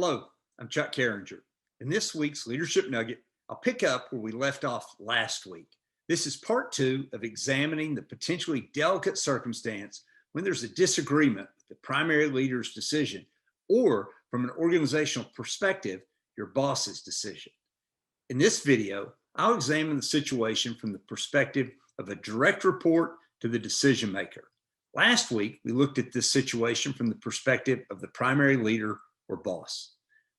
Hello, I'm Chuck Carringer. In this week's Leadership Nugget, I'll pick up where we left off last week. This is part two of examining the potentially delicate circumstance when there's a disagreement with the primary leader's decision, or from an organizational perspective, your boss's decision. In this video, I'll examine the situation from the perspective of a direct report to the decision maker. Last week, we looked at this situation from the perspective of the primary leader or boss.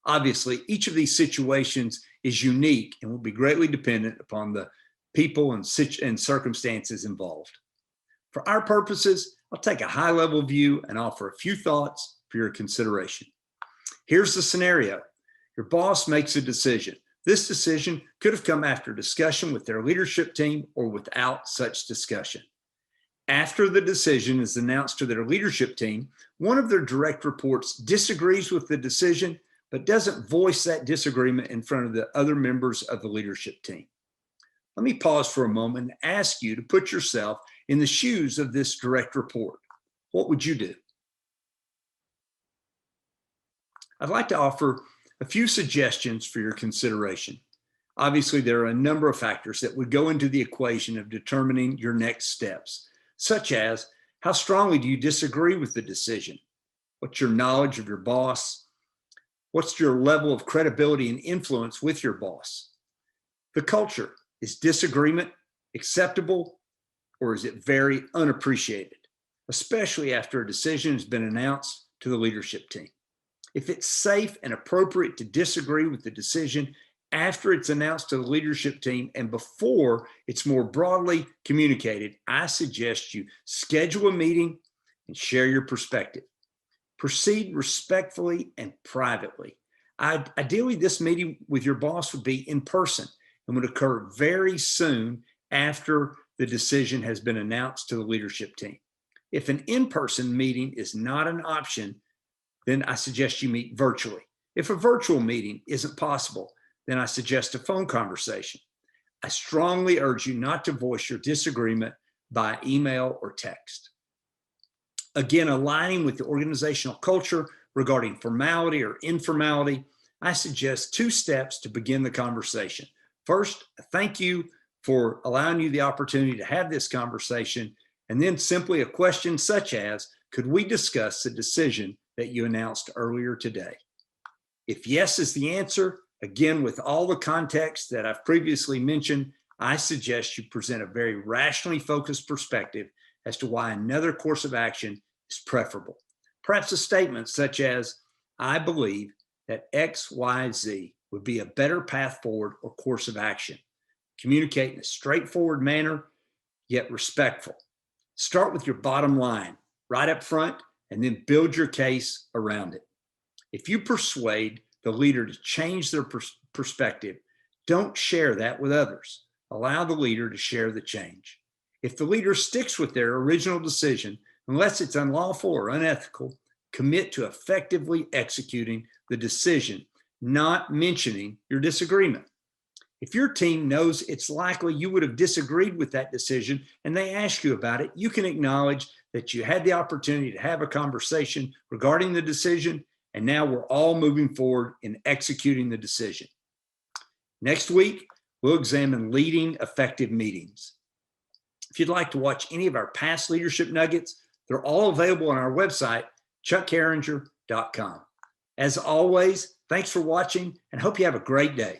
Obviously, each of these situations is unique and will be greatly dependent upon the people and circumstances involved. For our purposes, I'll take a high-level view and offer a few thoughts for your consideration. Here's the scenario. Your boss makes a decision. This decision could have come after discussion with their leadership team or without such discussion. After the decision is announced to their leadership team, one of their direct reports disagrees with the decision, but doesn't voice that disagreement in front of the other members of the leadership team. Let me pause for a moment and ask you to put yourself in the shoes of this direct report. What would you do? I'd like to offer a few suggestions for your consideration. Obviously, there are a number of factors that would go into the equation of determining your next steps, such as how strongly do you disagree with the decision? What's your knowledge of your boss? What's your level of credibility and influence with your boss? The culture, is disagreement acceptable, or is it very unappreciated, especially after a decision has been announced to the leadership team? If it's safe and appropriate to disagree with the decision after it's announced to the leadership team and before it's more broadly communicated, I suggest you schedule a meeting and share your perspective. Proceed respectfully and privately. Ideally, this meeting with your boss would be in person and would occur very soon after the decision has been announced to the leadership team. If an in-person meeting is not an option, then I suggest you meet virtually. If a virtual meeting isn't possible, then I suggest a phone conversation. I strongly urge you not to voice your disagreement by email or text. Again, aligning with the organizational culture regarding formality or informality, I suggest two steps to begin the conversation. First, a thank you for allowing you the opportunity to have this conversation, and then simply a question such as, could we discuss the decision that you announced earlier today? If yes is the answer, again, with all the context that I've previously mentioned, I suggest you present a very rationally focused perspective as to why another course of action is preferable. Perhaps a statement such as, I believe that X, Y, Z would be a better path forward or course of action. Communicate in a straightforward manner, yet respectful. Start with your bottom line right up front and then build your case around it. If you persuade the leader to change their perspective, don't share that with others. Allow the leader to share the change. If the leader sticks with their original decision, unless it's unlawful or unethical, commit to effectively executing the decision, not mentioning your disagreement. If your team knows it's likely you would have disagreed with that decision and they ask you about it, you can acknowledge that you had the opportunity to have a conversation regarding the decision, and now we're all moving forward in executing the decision. Next week, we'll examine leading effective meetings. If you'd like to watch any of our past leadership nuggets, they're all available on our website, chuckcarringer.com. As always, thanks for watching and hope you have a great day.